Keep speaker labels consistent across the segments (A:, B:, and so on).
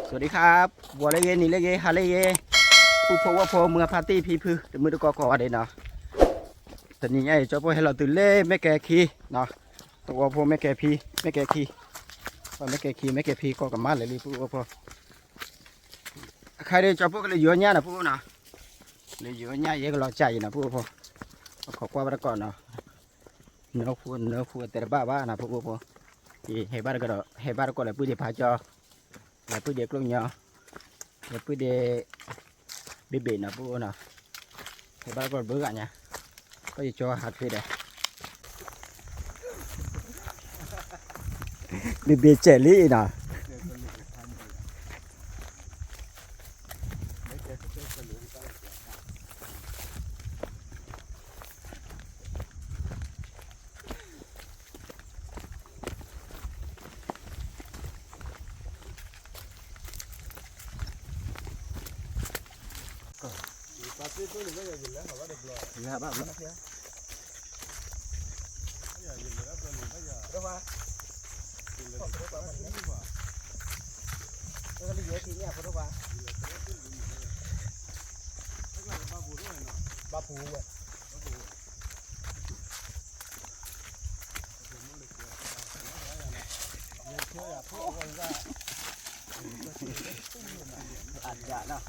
A: สวัสดีครับบัวเลเยนี่เลเยฮาเลเยผู้พบว่าพอเมื่อพาร์ตี้พีพือเดี๋ยวมือตะกอก่อเด่นเนาะแต่นี่ไงเจ้าพ่อให้เราตื่นเล่ไม่แก่ขี้เนาะตัวพ่อไม่แก่พีไม่แก่ขี้ว่าไม่แก่ขี้ไม่แก่พีก็กลับมาเลยรีบพูดว่าพอใครได้เจ้าพ่อก็เลยเยอะแยะนะพูดนะเลยเยอะแยะเยอะก็รอใจนะพูดพอขอกว่าไปก่อนเนาะเนื้อพูดแต่ละบ้านะพูดพอให้บ้านก็ให้บ้านก็เลยพูดเดี๋ยวพาจอแล้วพูดเดี๋ยวกลุ่มเนาะแล้วพูดเดี๋ยวเบ็ดนะพูดนะให้บ้านก็เบื่อเนี่ยก็จะcho hạt về đây bị bị trẻ lý nào là bạn đó ba phù vậy ăn dạ nào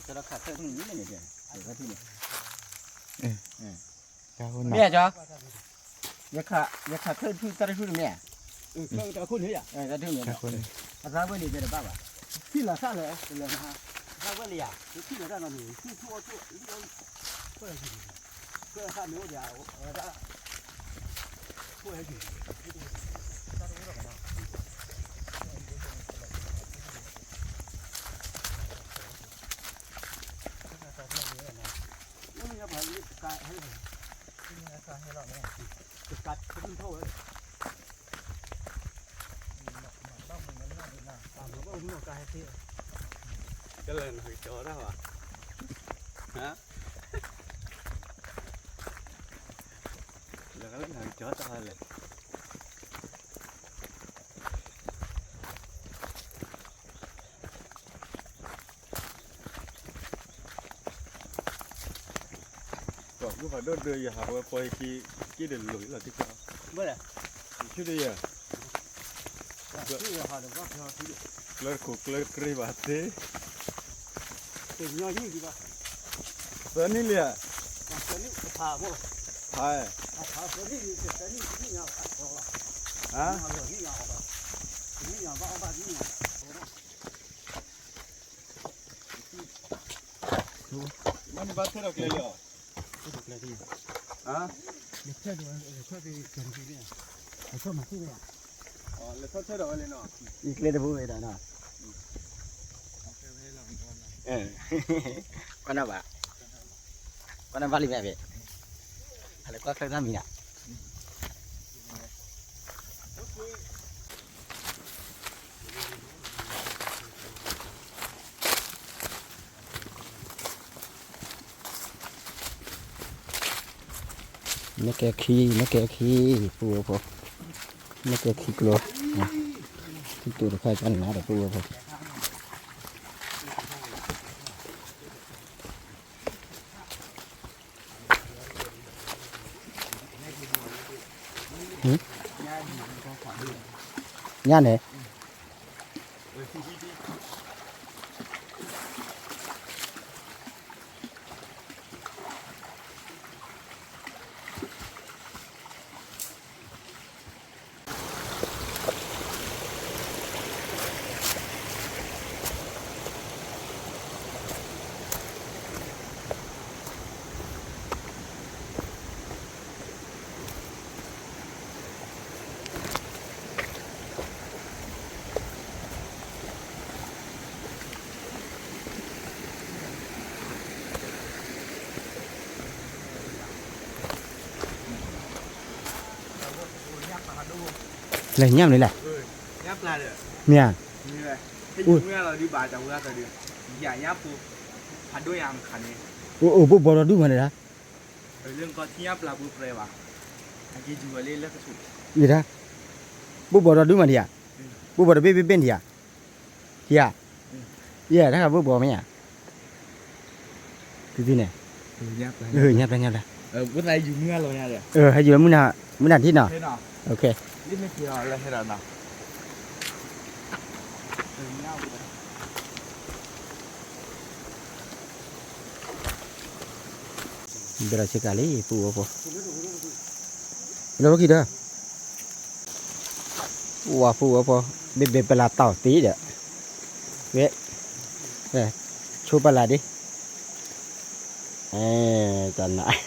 A: cho nó khát thêm những này để cái gì này mẹ cho giờ khát thêm thứ ta đây thứ mẹ cái khuôn thế à cái thứ mẹ ra bên này để bao à khi là sao rồi là ra bên này à khi là ra là gì khi thua cái sao nữa giờ ra thua cái gì cài hay là này cài không thâu đấy cái lần hồi chó đó hả là cái lần hồi chó to hơn lên
B: cứ phải đốt đưa vào hào quay cái đền lưỡi là thế sao?
A: bữa này
B: chứ đi à?
A: chứ họ được góp theo chứ
B: Lợn cục lợn cây bát thế.
A: từ nhau như gì vậy?
B: Sơn đi liền.
A: Sơn đi phá vô.
B: Phá.
A: Phá sơn đi sơn đi nhau
B: hả?
A: Đi nhau bao bao đi nhau.
B: Mình bắt thế được liền. Hả?
A: Để chơi thì chuẩn bị đi. Để chơi mà chơi đi.
B: Để chơi rồi lên nó.
A: Đi lên để vui vậy đó. Con nào bà? Con nào vali về? Hay là có cái gì nhỉ? Nó kẹt khí phù hợp nó kẹt khí clo thì tôi được khai chân nó được phù hợp nha này lại nhầm đấy lại
B: nháp là được
A: mẹ
B: như này cái chúng nghe là đi bà chồng ra rồi được giả nháp phụ phản đối ăn khăn này
A: ô bố bỏ đúng mà đấy hả
B: lương có nháp là bụi bề vào anh kia chùa lên là cái sụp
A: gì đó bố bỏ đúng mà đi à bố bỏ bên bên đi à dạ dạ đó là bố bỏ mấy à cái gì này nháp là
B: bữa nay dùng nghe rồi nha rồi
A: hay gì đó muốn làm thế nào
B: thế nào
A: ok
B: đi mấy kia là thế nào nào
A: bây giờ chỉ cả lấy phụ đâu kia đó wow phụ bên là tàu tí đấy vậy đây chụp lại đi ê chân lại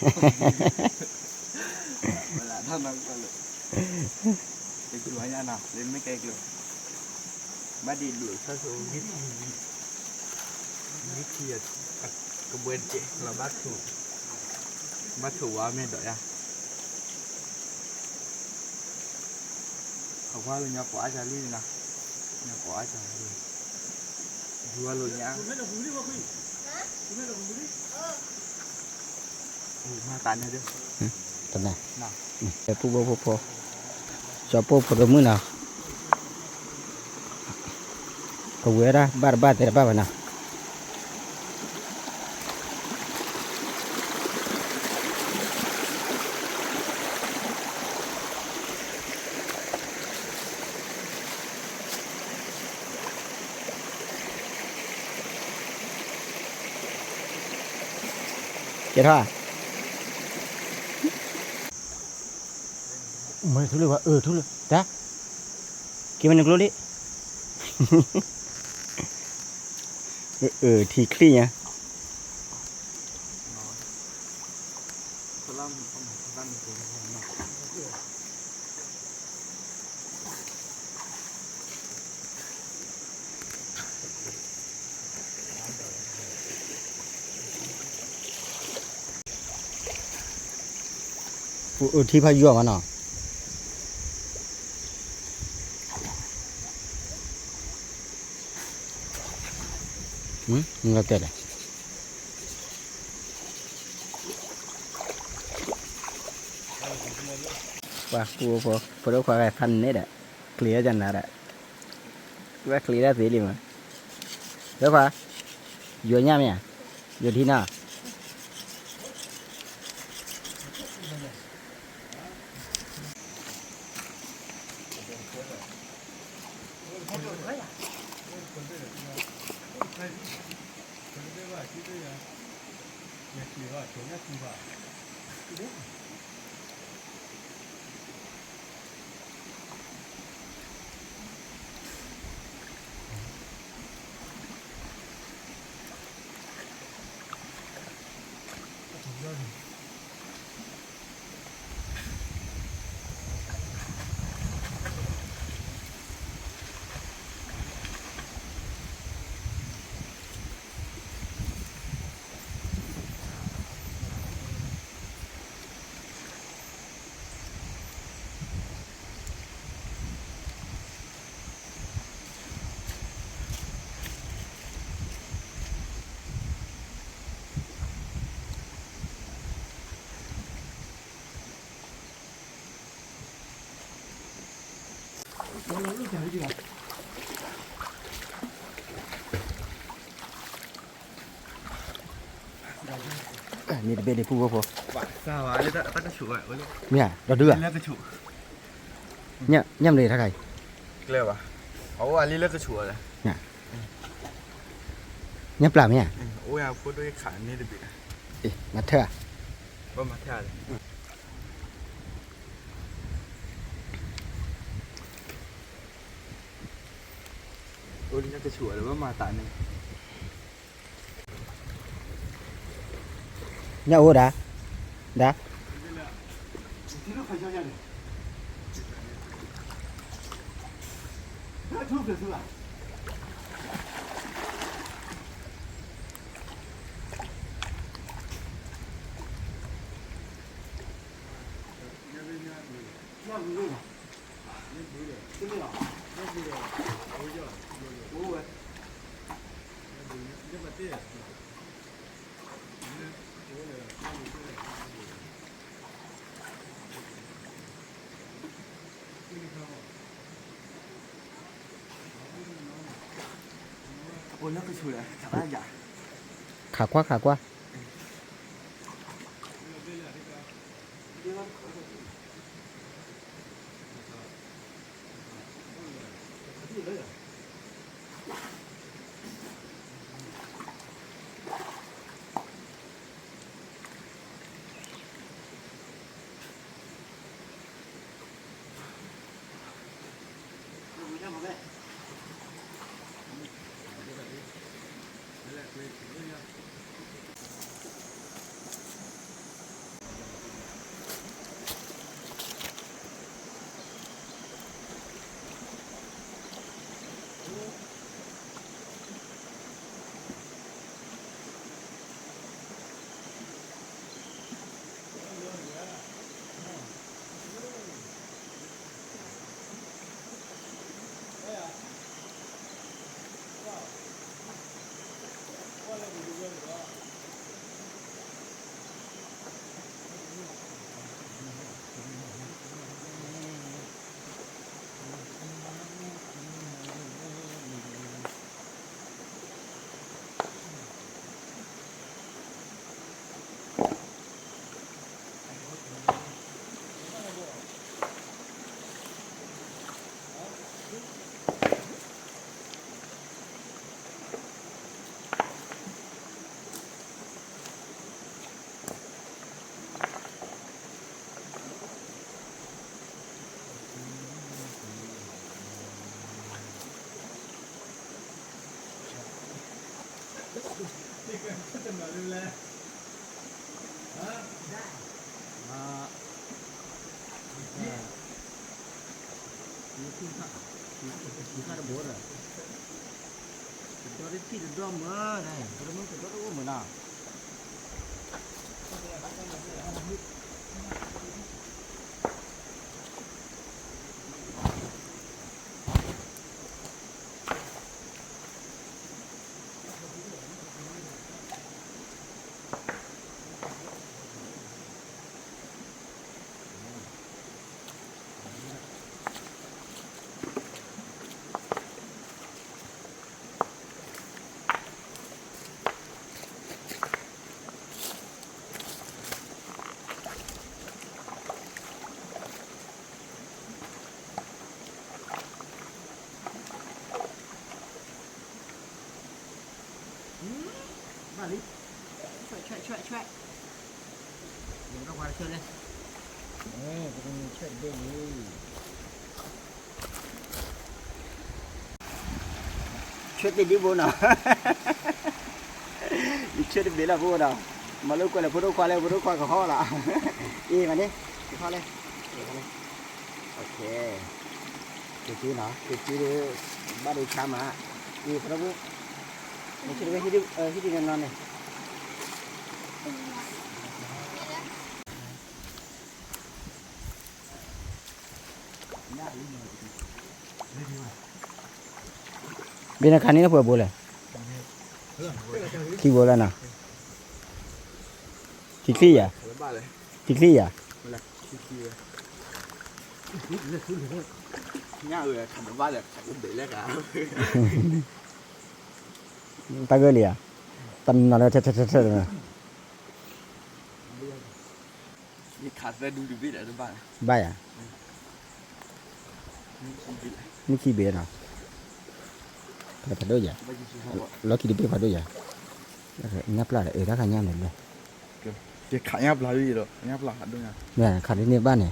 B: là thân năng con lực để cứ nói nha nào lên mấy cây kìa bắt đi đuổi sao số hít kia cái bên chị là bắt thủ à mình đợi à không qua luôn nhà quả trả đi nào nhà quả trả đi vừa luôn nhá ma tàn này đi
A: chân này
B: nào
A: phụ cho phụ được mưa nào cầu quế ra ba thế là ba nào chết hả mấy thứ lừa thứ lừa đã kia mình được luôn đi thì clean nha thì phải vừa mà nào nggak ada wah perlu pakai fan ini dah clear aja nara gua clear aja lima berapa jualnya ya jual di mana Ini de bede pu apa?
B: sao à đây ta cái chủ vậy ôi
A: Mia, đó đưa.
B: lấy cái chủ
A: Nhâm đây thay.
B: Clear à ấu à lấy cái chủ rồi
A: Nhâm làm mia.
B: ôi à cô đôi khả này được bị
A: Mặt thưa.
B: có mặt theo này ôi lấy cái chủ rồi mà tại này
A: Nhâm đã. Đã.
B: โอ้แล้วก็ช่วยทำได้ยัง
A: ขากว่ามาลิช่วยเดี๋ยวเรามาช่วยเลยจะต้องช่วยเด้งเลยช่วยติดดิบุญอ่ะช่วยติดดิละบุญอ่ะมาลูกกันเลยพูดควายกับพ่อละอีมาดิพ่อเลยโอเคจีเนาะจีดูบ้านดูชามาอีพระบุนี่ช่วยไปที่ดินนอนเนี่ยbên này nó vừa bố này khi bố là nào thì khi à thì khi à
B: nhà người thành ba là thành để lấy cả
A: ta gửi liền tầm nào chết rồi
B: đi khát về đủ biết ở đó
A: bay àนี่ขี้เบียร์นะผัดด้วยจ้ะแล้วขี้ดิบผัดด้วยจ้ะงับปลาเออถ้าขายงับเลย
B: จะขายงับปลาด้วยหรองับปลาด้วยนะ
A: เนี่ยขาดที่นี่บ้านเนี่ย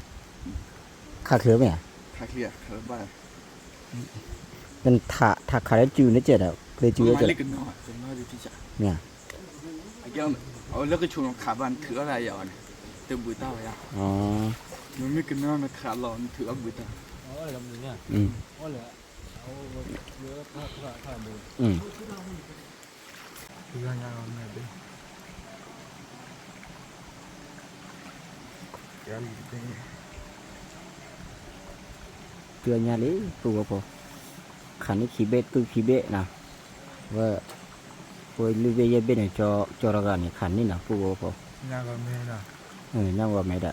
A: ขาเขือไหมอ่ะ
B: ขายเคลียร์ขายบ้าน
A: เป็นถาขาได้จืดนี่เจ็ดอ่ะเลยจืดเจ็ดเนี่ย
B: ไอ้เจ้าเอาแล้วก็ชวนขาบ้านถืออะไรอย่างนี้เติมบุยเต้าอย่าง
A: อ๋อ
B: มันไม่กินน้ำมันขาหลอนถือบุยเต้า
A: เตือนยาเลยปูว่าพอขันนี้ขี้เบ็ดคือขี้เบ็ดนะว่าพอลูกเบย์เบ็ดเนี่ยจอระกันเนี่ยขันนี่นะปูว่าพอ
B: nhà còn mê nào
A: ย่างว่าไม่ได้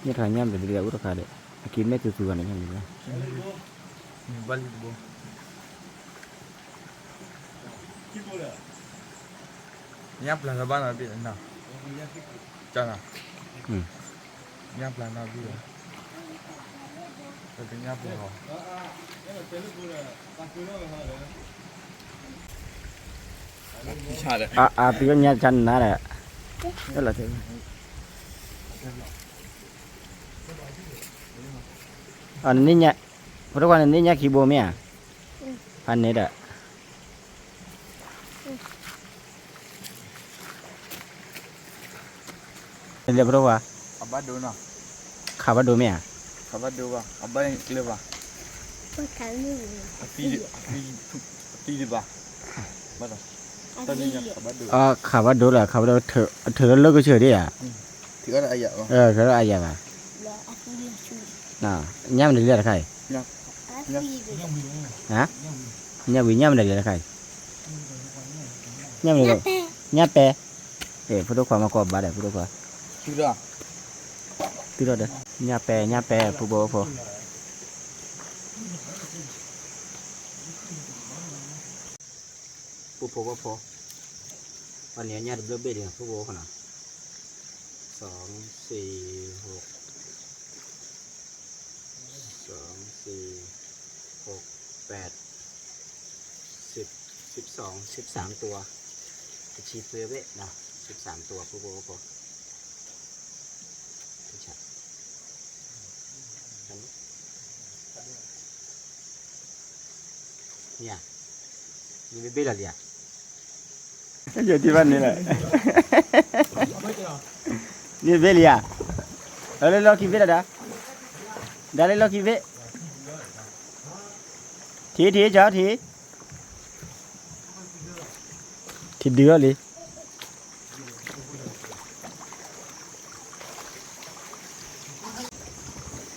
A: เนี่ยทางย่ำเดือดอุตส่าห์เลยกินไม่ตื่นๆกันอย่างนี้นะ
B: bali bo nháp là bao nào bị nào cho nào nháp là nào bị rồi cái nháp là họ ชาเลย
A: ปีก็เนี่ยจันนะแหละนั่นแหละเถอะอันนี้เนี่ยเพราะว่าอันนี้เนี่ยขี้โบเมียพันนี้แหละเรียบร้อยว่า
B: abad do na
A: ขับว่าดูเมีย
B: abad do ba abad yang clear ba
C: Pagkano?
B: api di ba ba tadi yang abad do
A: ขับว่าดูแหละขับว่าดูเธอเลิกก็เฉยดิอ่ะ
B: thì có ai vậy
A: เธออะไรอย่างอ่ะ
C: La afili chu.
A: น่ะย่ำเรียกใคร
C: Afili.
A: ฮะย่ำเรียกใครย่ำเรียกย่ำแปะพุทธความมากอบบาดพุทธความ
B: sudah
A: ตีรถเด้อย่ำแปะผู้บ่พอผู้พอก็พอวันนี้ย่ำเบลเบ้เนี่ยผู้บ่ขนาด2 4 6 2 4 6 8 10 12 13ตัวชีพเบ้นะ13ตัวผู้บ่พอเนี่ยนี่ไม่เบ้ละเนี่ยอยู่ที่บ้านนี่แหละนี่เบ้เลยอ่ะอะไรเราคิดเบ้ละได้เลยเราคิดเบ้ทีจ้าทีเดือดเลย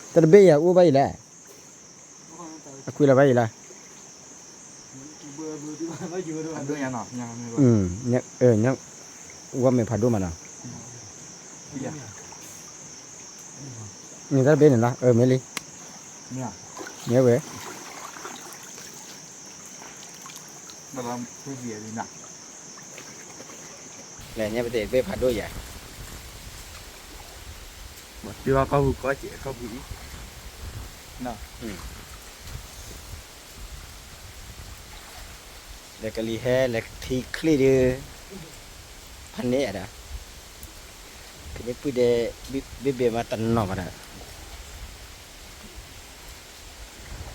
A: แต่เบ้อยากอู้ไปแล้วคุยอะไรไปล่ะ
B: ada yang nak yang ni
A: เนี่ยว่าไม่ผัดดูมันอ่ะ
B: iya
A: นี่ถ้าเป็นนะเมลี่
B: ni
A: เนี่ยเว้ย
B: dalam video ni nak
A: แหล่เนี่ยไปเตะเบ้ผัดด้วยใหญ่
B: dia kau buka cik kau beli nah
A: แล้วก็รีแฮแล้วทีคลีดือพันนี้อ่ะนะคือเด็กผู้เด็กเบ้มาตันนอกมาได้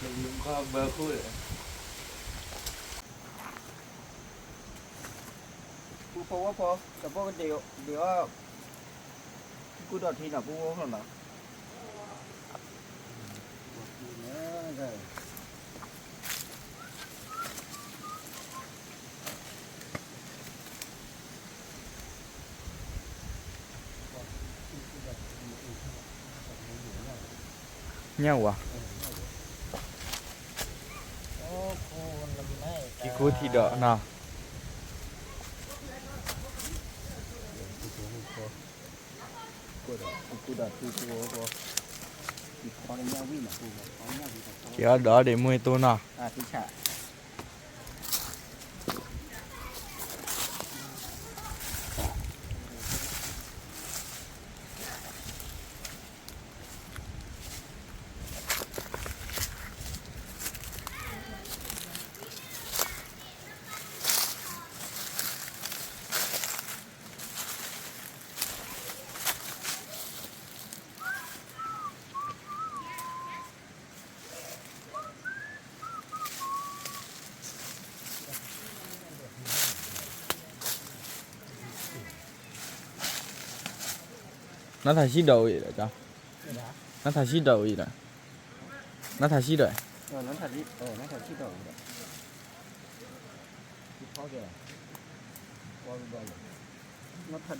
B: belum kau berkul
A: ผู้พอว่าพอแต่พวกเดี๋ยวกูดอดทีน่ะผู้ว่าหรอ
B: nyawa ikut tidak nah
A: กูดอดคือผู้ว่าพออีกคนนึงยังวิ่งน่ะผู้ว่าเขายังวิ่ง
B: kira dah ada mui tu nah
A: ที่ฉะ
B: nó thay xí đầu vậy đó cháu nó thay xí đầu vậy đó nó thay xí đầu
A: นั่นถัดที่นั่นถัดที่ดอกที่พ่อแกว่าไปบ่อยนั่นถัด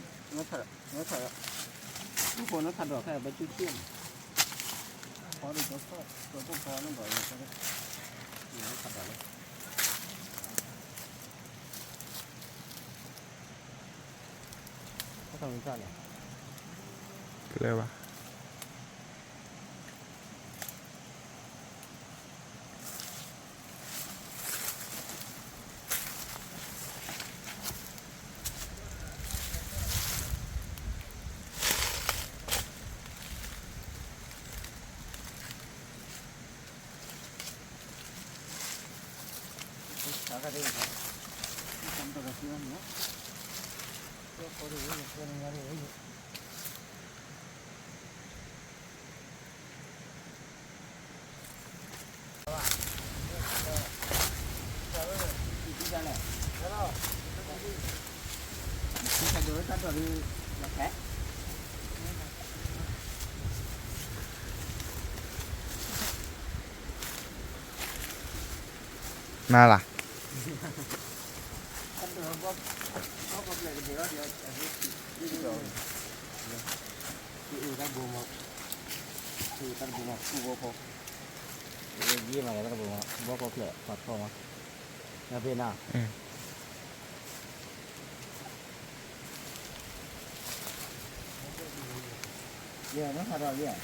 A: ทุกคนนั่นถัดดอกแค่ไปจุ่ม
B: พอได้ก็ตัวพอนั่นก่อนก็ได้นี่ขัดอะไรเขาทำยังไงเนี่ย
D: เลยวะ
B: 자가 되니까 잠도가 시원해요. 또 거기 여기 쓰는 날이 여기.
D: มาล่ะ
A: gì mà nó buồn bó có lệ phật không á nhà bên nào giờ nó thật rồi vậy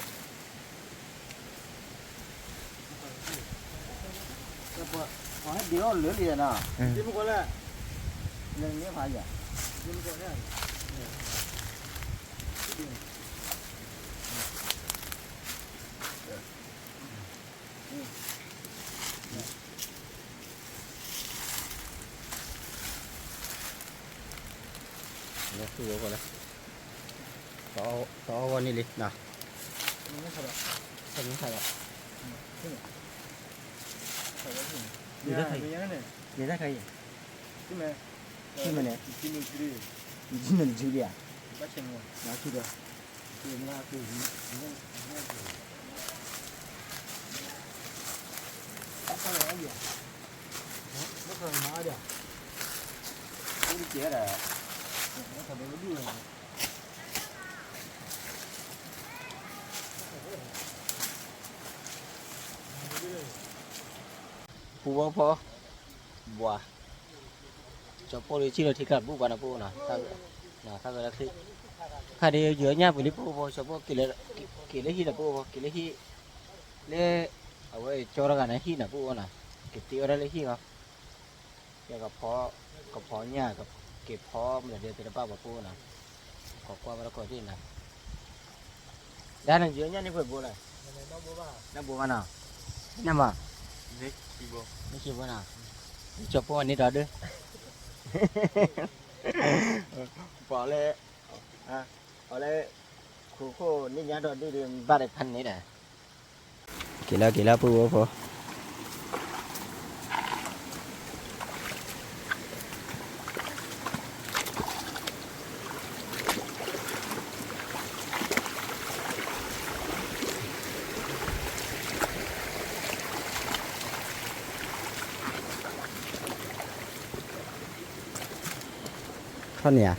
A: có hết điều lửa liền à
B: đi một con này.
A: nên nếu phải vậy
B: đi một con này.
A: nó cứ vô rồi to con đi đi nào
B: Nó thật rồi.
A: không phải rồi
B: Đi ra thầy. Đi ra này.
A: gì ra cây
B: Chứ mẹ.
A: Chứ mẹ này.
B: Chứ mình chứ đi.
A: mình chưa đi à
B: Bắt chân rồi.
A: nó chưa được
B: Tiền ra từ gì. Bắt sao rồi gì à? Bắt sao rồi gì à?
A: cái đi kia là
B: Nó thật nó đi rồi.
A: phù bó phó bùa cho phô đi chi là thì cả bù bà là bù nào ta gọi là khi khai đi giữa nhà với đi bù cho phô kỳ lệ hi là bù kỳ lệ hi lệ ở đây cho ra cái này hi là bù nào kỳ tiêu ra lệ hi không giờ gặp phó nhà gặp kỳ phó mình để từ bao bù nào có qua bao có gì nào đây là giữa nhà này với bù này nó bù bà nào nằm àไม่คิดว่าน่ะจบพวกนี้เราด้วยbỏ lên bỏ lên khu khu ní nhá rồi đi đường ba đạiพันนี้แหละกี่แล้วปูปูท่อนเนี่ย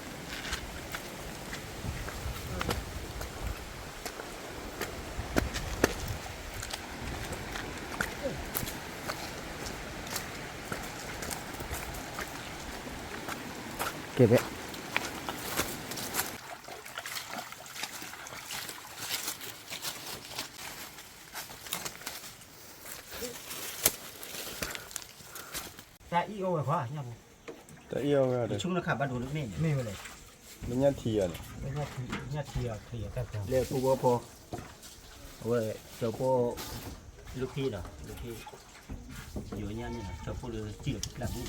A: เก็บไว้จะอีโอเหรอเนี่ย
D: จะเอี้ยวก็ได้
A: chung nó khả bắt đủ nước này
B: นี่เลย
D: มันยันเทียน
B: ไม่ใช่เทียแต่ผม
A: เลยปูโพเว้ยเจ้าโพลูกพี่เหรอลูกพี่อยู่เนี่ยนี่เจ้าโพเลยจีบกระบุ้ง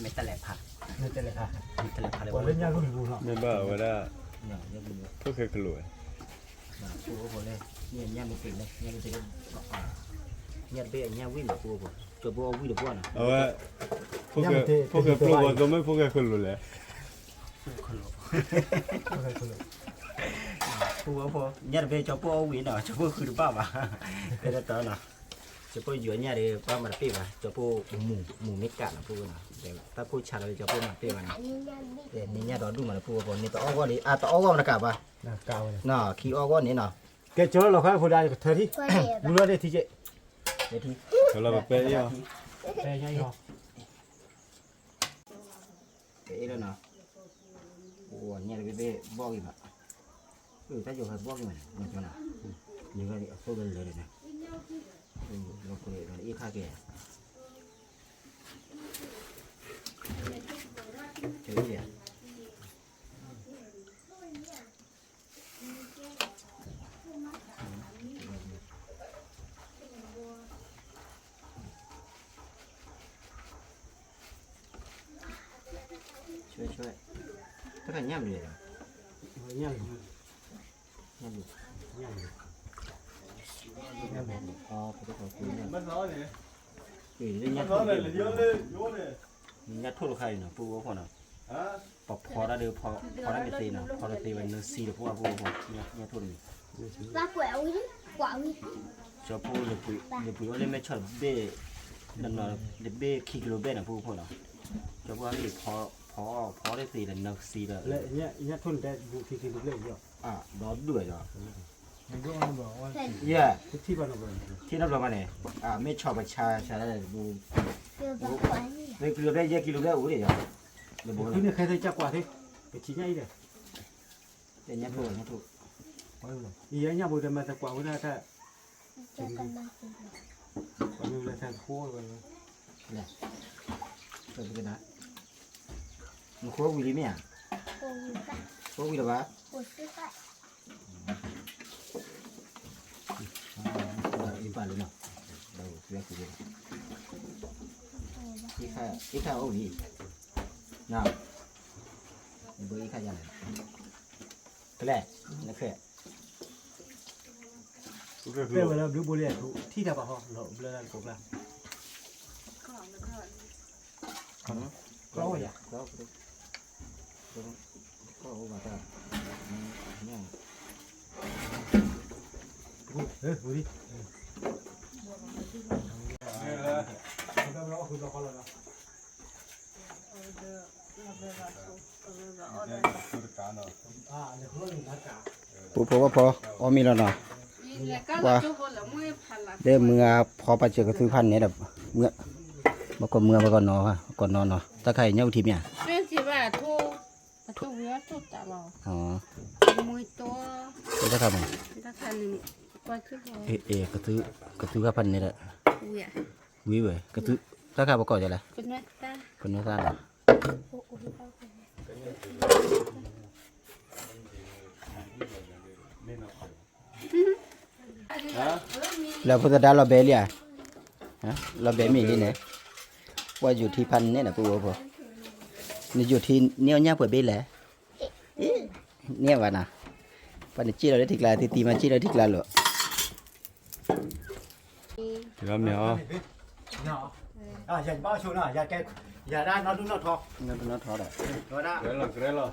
A: ไม่ตะแหลกผัก
B: ไม่เป็นไรค่ะ
A: ไม่ตะแหลกผักเลย
B: วันเล่นยากก็มีบุญหรอก
D: ไม่บ้าว่าได้
A: เนี่ยเนี่ยบุ้ง
D: เพื่อเคยกลัว
A: ปูโพเลยเนี่ยเนี่ยมันเป็นเลยเนี่ยมันเป็นเนี่ยเป็นเนี่ยวิ่งปูโพเจ้าโพวิ่งเดือบนะ
D: เอาว่าพวกเคยกลัวก็ไม่พวกเคยกลัวเลย
A: ปูโพเนี่ยเป็นเจ้าโพวิ่งเนาะเจ้าโพคือบ้าป่ะเป็นตัวเนาะเจ้าโพอยู่เนี่ยเดี๋ยวป้ามันปีป่ะเจ้าโพหมูไม่กัดนะปูเนาะแต่ถ้าพูดชัดเลยเจ้าโพมันปีป่ะนะแต่นี่เนี่ยเราดูมันปูโพนี่ตัวอ้อก้อนนี่ตัวอ้อก้อนมันกัดป่ะ
B: นะเก่าเลย
A: เนาะขี้อ้อก้อนนี่เนาะ
E: cái chỗ là khoai phù đài thời đi
C: Qua địa bà.
E: lúa đây thì chị
A: เดี๋ยวที
D: Thôi là bẹp bẹp yêu.
E: đây nhanh rồi
A: เป๊ะแล้วเนาะโอ้เนี่ยเบ๊ะบอกอีกอ่ะถ้าอยู่ให้บอกอีกมันจะน่ะยังไงเอาโซ่เลยนะเราคุยกันอีกข้าแก่เฮ้ยเนี่ยช่วยถ้ากันย่ำเลย
E: nhanh
A: ย่ำอยู่
E: nhanh
A: อ๋อเขาจะขอคุยเนี่ย
D: Mất nói nè.
A: คือได้ยัด
D: Mất nói này là vô lên, vô nè.
A: ยัดทั่วใครเนาะปูว่าพอเนาะ
D: Hả?
A: ปอกพอได้เดือพอได้ไม่ตีเนาะพอได้ตีไว้เนื้อซีเดี๋ยวพวกพวกยัดทั่วนี่
C: Ba quẹo đi. Quẹo đi.
A: ชอบพูดอย่าปุยว่าเล่นไม่ชอบเบ้นั่นเนาะเด็กเบ้ขี้กิโลเบ้น่ะพูดพอเนาะชอบว่าเด็กพอได้ตีแต่เนื้อซีเด้อ
E: lệ nhát thun đây vụ thì được lệ nhiều
A: อ่ะดอด้วยเนาะ
E: mình cũng ăn bảo ơi
A: เย่
E: cái thi vào nó rồi
A: ที่นับรวมมาเนี่ยไม่ชอบประชาได้ดู
C: Đưa bà quẹo đi.
A: ไม่กิโลเบ้เยอะกิโลเบ้อู้เดี๋ยวเดี๋ยวบอก
E: cứ này khai thấy chắc quả thế cái chí ngay đây
A: เดี๋ยวยัดทั่ว
E: ý ấy nhà bồi mà thật quả với ta
C: Cho con ba tiền.
E: quả như là thật khô rồi
A: เปิดกันนะมันโค้งวิลิเมีย
C: Cô vui cả.
A: โค้งวิลวะ
C: Cô sư cả.
A: อินปาเลยเนาะเราเรียกคืออีข้าโอ้ยน่ะเบอร์อีข้าอย่างไรก็แหละนักแค่
D: Phu kê
E: bây
D: lô.
E: giờ là đứa bồi lệ thi đào bảo họ lộ lên cũng là có rồi à
A: ก็โอ้มาตาเนี่ย
E: vừa đi
D: Đây là.
E: nó không có rồi
D: Đây, tôi được cá nào.
E: à để không có cá
A: ปูพอว่าพออ๋อมีแล้วเนาะว่าได้เมื่อพอไปเจอกระทือพันเนี่ยแบบเมื่อมาก่อนนอนค่ะก่อนนอนเนาะถ้าใครเนี่ยทีเนี่ย
F: เป็นสิว่าทูเวียทูตาบอ
A: อ๋อ
F: มือตัว
A: ถ้าทำไง
F: ถ้าคันนี้กว่าคือบ่
A: กระทือข้าพันนี่แหละ
F: เวีย
A: วิเว้ยกระทือถ้าข้าประกอบจะอะไร
F: เป็นแม่ตา
A: คนนี้สร้างเนาะ
C: Cô ui bao quẹo.
A: แล้วพุทธดาเราเบลียฮะเราเบมีนี่เนี่ยว่าอยู่ที่พันเนี่ยนะปูพอนี่อยู่ที่เนี่ยเปิดเบลแหละเนี่ยวะนะปันจี้เราได้ทิกลาตีมาจี้เราทิกลาหรอ
D: Thì làm nhỏ.
E: nhỏ à dành bao nhiêu nào dành cái giờ ra nó đúng nó thọ
A: นั่นเป็นน้องทอดอ่ะ
E: rồi đã
D: Cái là.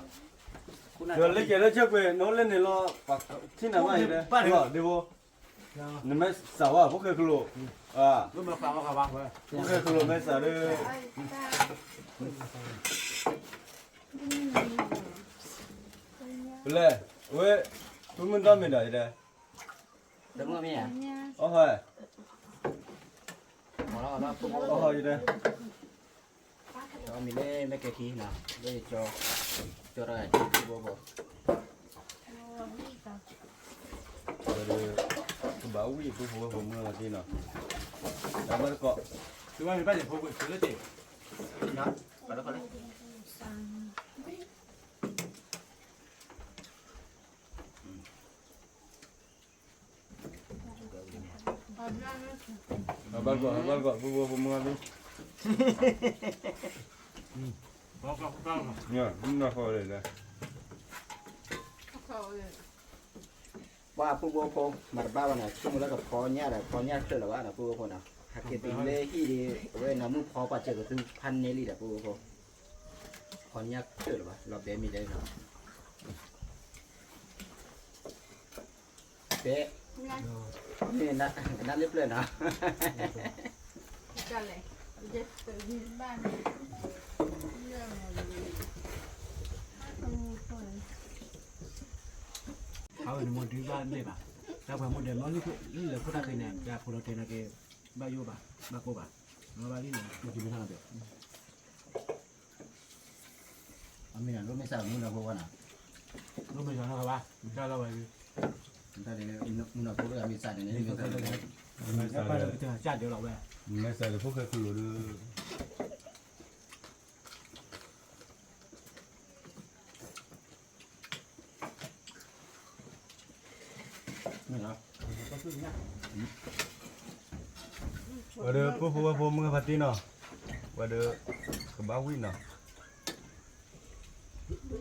D: Rồi lấy cái đó trước về nó lên thì lo bạcที่ไหนมาอีกเลยดีกว่าดีบ่นี่ไม่สาวอ่ะพวกเคยครู
E: lúc mà vào vào vào
D: พวกเคยครูไม่สาวเลย เลยเว้ยทุกคนต้องมีได้เลย
A: เดี๋ยวมึงมีอ่ะ
D: โอ้ย
A: หมอเราปุ๊บ
D: โอ้ยเลย
A: เรามีเล่ไม่เกขี้นะเล่จออะไรที่บ่บ่
D: rồi bảo quý của phụ phụ mưa là gì nào đã bắt cọ
E: chúng ta phải để phục vụ thứ gì
A: เนาะไปแล้วไปเลย
D: bắt cọ phụ phụ mưa đi nhờ không nào khỏi để này
F: เขาเลย
A: ว่าผู้บ่พงมาบ้าวันน่ะช่วงแล้วก็พอเนี่ยแหละพอเนี่ยเกิดแล้วว่าน่ะผู้บ่พงน่ะหักเกติเลยที่ดีเว้ยน่ะมึงพอปะเจอก็คือพันเนลี่น่ะผู้บ่พงพอเนี่ยเกิดแล้วว่าเราเบมีได้เนาะเป๊ะนี่นั่นเรียบเลยเนาะ
F: กันเลยจะตื่นบ้านเรื่องอะไร
E: tháo thì một thứ ba đây mà ta phải một điểm nó như là phút ta thì nè ra phút đầu tiên là cái bao nhiêu bà ba cô bà nó bao nhiêu một chỉ biết được
B: anh mình là lúc mấy sao muốn đâu vô nào
E: lúc bây giờ nó là ba ra đâu vậy
B: chúng ta để muốn đâu có cái mình xài để
E: đi
B: nên
E: cái
B: mình
E: cái
D: ไม่
E: cái
D: ใส่
E: ba được chưa chặt được đâu về
D: ไม่ใส่พวกคือรู้
B: นี่เหรอ
D: ว่าเด้อพวกมึงพัดตีเนาะว่าเด้อกับบ้าวินเนาะ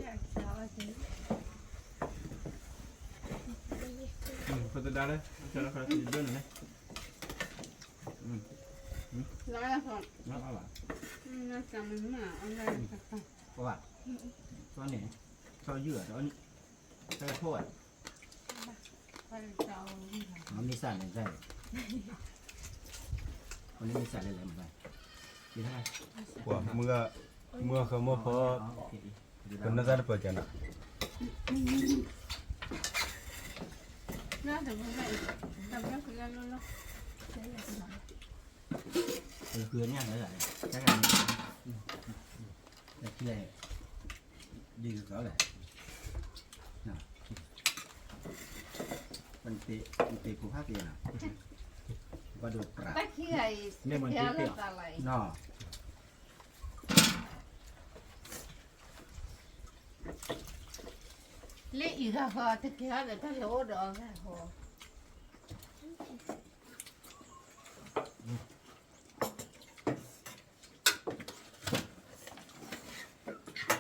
F: อยากสาวสิ
B: phần từ đây đấy cho nó phải thì đơn này
F: ร้อยละสอง
B: nó có bảo
F: น่าจะมันหนาอะไรสัก
B: có bảo cho này cho dừa cho cho thôi
F: ไปเจ้า
B: nó đi xài này dày còn đi xài này làm vậy đi thay
D: ว่ามึงเขามาพอ
B: ok
D: เป็นนักการเปิดกันอ่ะ
F: น่าจะไม่ได้แต่ก็คือแล้วเนาะ
B: từ khứa nha đấy lại chắc là khi này đi được đó này nào mình tì của hát gì nào và được cả
F: ตะเคียนเที่ยวแล้วอะไร
B: nó
F: เลี้ยอีกค่ะค่ะตะเคียนแต่ถ้าโหดอกค่ะโห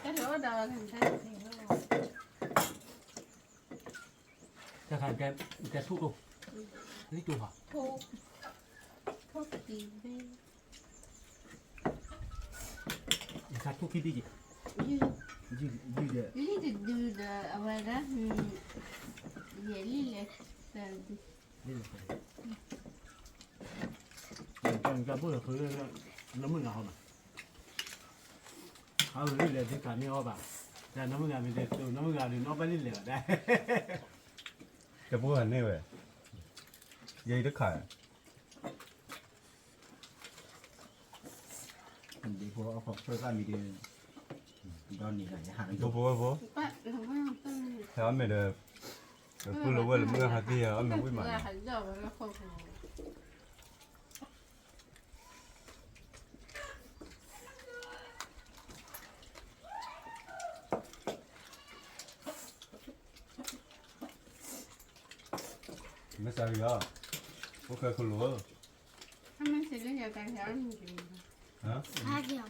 F: ถ้าโหดอกกันถ้าโห
E: ta khai cái thuốc đâu lấy chuột hả
F: ทุกทุกปีเด้
E: khai thuốc khi đi gì
F: ยืด
B: dư dư để
F: นี่จะดูอะไรนะเยลี่เล็กแต่
E: đây là cái bữa khứ nó mới ngào màเอาเรื่อยๆที่การนี่เอาป่ะแต่น้ำมันงานมันเด็ดตัวน้ำมันงานนี่น้องไปเรื่อยๆได้
D: จะพูดกันนี่เว้ยยัยดึกขาย
B: mình đi phố học chơi ra mình đi đón đi lại hàng
D: พวก
F: ป้าทำไมต้อง
D: ถ้าไม่เด้อพูดรู้ว่ามึงพัดตีอ่ะมึงวิ่งมา
F: หันดอกแล้วคน
D: ไม่ใส่หรอพวกคือรู้
F: ถ้ามันเสร็จแล้วอยากแต่งแล้วมันจริง
D: ฮะ
C: ผ้าเดียว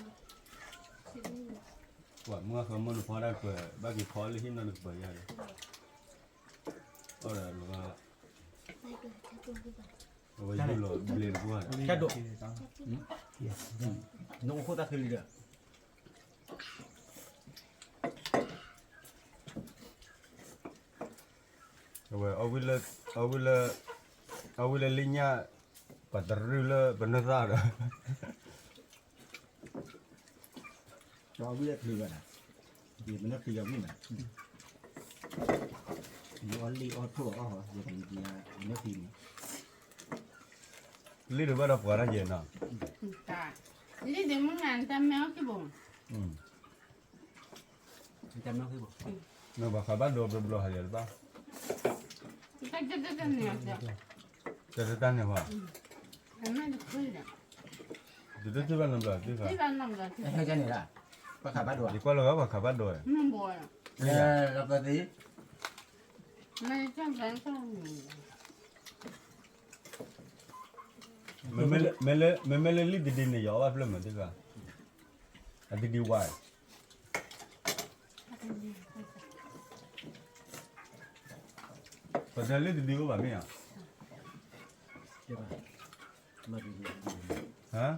D: ว่ามึงเขามันพอได้เปิดบ้ากี่พอเลยที่นั่นเปิดยังเอาละลูกอ่ะ
C: ไปเกิดจะตัวดีกว่า
D: เอาไว้ดูหลอดเบลนกูอ่ะ
E: cái độ nó không ta khơi được
D: เอาไว้ลิงก์ปัตตานีเลยเป็นนักศึกษา
B: cho biết thì vậy này vì mình nó thì giống như này nó li ở thua ở họ giờ thì nó thì
D: ลีดูว่าเราปวดอะไรเนาะ
F: ตายนี่เดี๋ยวมึงงานแต่แมวกี่บ่ง
E: chăm nó cái bộ
D: เราบอกเขาบ้านโดนโดนหายหรือเปล่า
F: ก็จะเนี่ยเดี๋ยว
D: จะตั้งยังไง
F: อันนั้นจะคุยเนี่ย
D: จะได้ที่บ้านลำบากที่เขา
F: ที่บ้านนำกัน
B: hay cái này là có khả bắt đuổi
D: ดีกว่าเราก็บอกเขาบ้านโดย
F: มันบ่อย
B: là cái gì
F: ไม่จำเป็นต้อง
D: ไม่เลยรีบดีๆเนี่ยย้อนว่าเพื่อนเหมือนที่เขาอันที่ดีไว้เพราะฉะนั้นรีบดีก็แบบนี้อ่ะ
E: chưa bà mà thì
D: ฮะ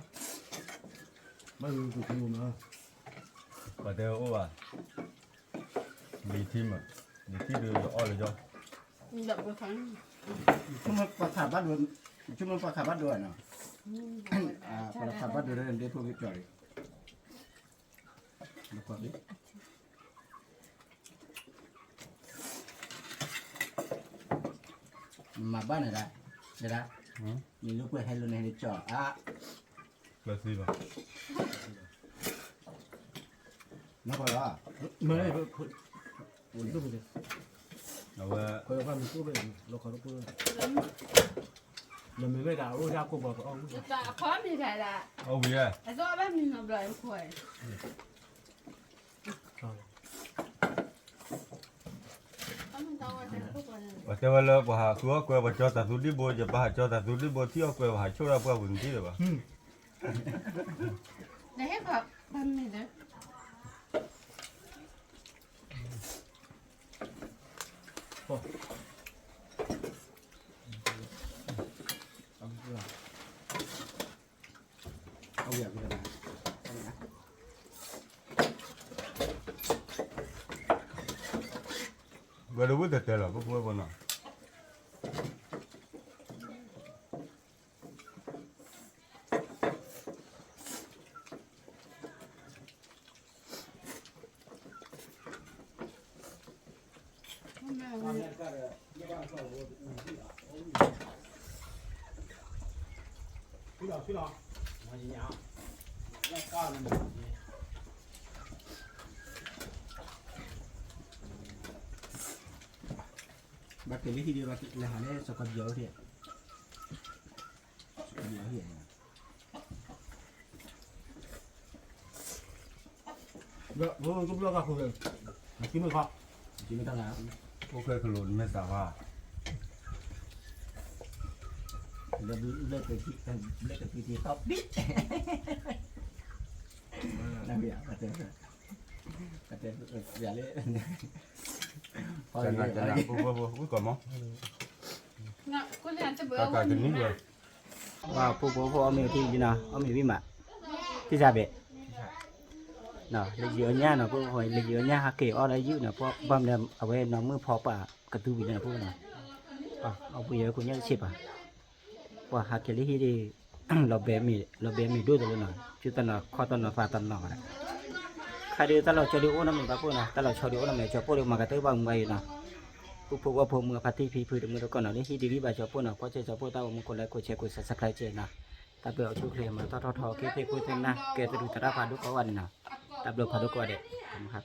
E: mà thì cũng mà
D: ประเดี๋ยวว่ามีทีมอ่ะมีที่ดูอ้อเลยจ้ะ
F: เดี๋ยวไปฟัง
B: chúng nó có khả bắt đuổi chúng nó có khả bắt đuổi nào có khả bắt đuổi đây để thua cái trời nó có biết
E: มาบ้านไหนได้ได้มีลูกเพื่อให้ลูกในจออ่ะ
D: แบบนี้ป่ะ
E: น้องก็ว่าไม่ได้พูดพูดไปเลย
D: เอาว่า
E: คอยว่ามันพูดไปเราขอพูดเราไม่ได้รู้ยากกูบอกเอา
F: จะต่อพร้อมที่ไหนล่ะ
D: เอาเบียร์
F: แต่ก็แบบมีหอบลอยข่อยก็มันต้องว่าจะพูดก่อน
D: ว่าแต่ว่าเราบ่หาคือว่ากูว่าจอดตัดสุดที่บ่จะบ่หาจอดตัดสุดที่บ่เที่ยวกูว่าหาโชว์เราเพื่อบุญที่หรือเปล่า
F: ได้ให้แบบทำนี่เด้อ
E: เอาอย่างนี้นะ
D: บ่รู้ว่าแต่ละพวกบ่น่ะ
E: พี่หลอกมาอย่างเงี้ยแล้วก็นั่นบัตรเป็นวิธีเดียวบัตรเลยหาได้สกัดเยอะที่สกัดเยอะที่เดี๋ยวผมก็เลือกกับคุณเลยกินไม่พอกินไม่ต้องแล้ว
D: พวกเคยขลุ่นไม่ทราบว่า
E: เลือกไปที่เลือกไปที่ท็อปบิ๊กนั่นเบียร์กระเตะอย่าเล่นพอ
D: จะ
E: เลย
D: น่าจะน่าพวกก่อนมั้ง
F: น่ะกูอยากจะเบื่อ
D: อากาศจะนิ่งเลย
A: ว่าผู้เอามีที่อยู่นะเอามีวิมาที่จะเบะเนาะเลยเยอะเนี่ยเนาะผู้หอยเลยเยอะเนี่ยหาเกี่ยวอะไรอยู่เนาะเพราะบำเนี่ยเอาไว้น้องมือพอป่ะกระตุ้นเนี่ยผู้เนาะเอาไปเยอะกูเนี่ยชิบอ่ะว่าหาเกี่ยวที่ดีเราเบมีด้วยตัวเนาะจุดตันเนาะข้อตันเนาะฟ้าตันเนาะใครดีตลอดชดีโอ้น้ำมันปะผู้เนาะตลอดชดีโอ้น้ำมันจะพูดมากระตุ้นบางใบเนาะผู้ว่าผมมือพัดที่พีพื้นมือตะก่อนเนาะนี่ที่ดีบ้าจะพูดเนาะเพราะจะพูดตามมือคนแรกกูเช็คกูสักใครเจนะแต่เบลชูเคลียร์มาทอเกเตกูเต็มนะเกตดูตราพาดุกวันเนาะแต่เบลพาดุกวันเด็ดครับ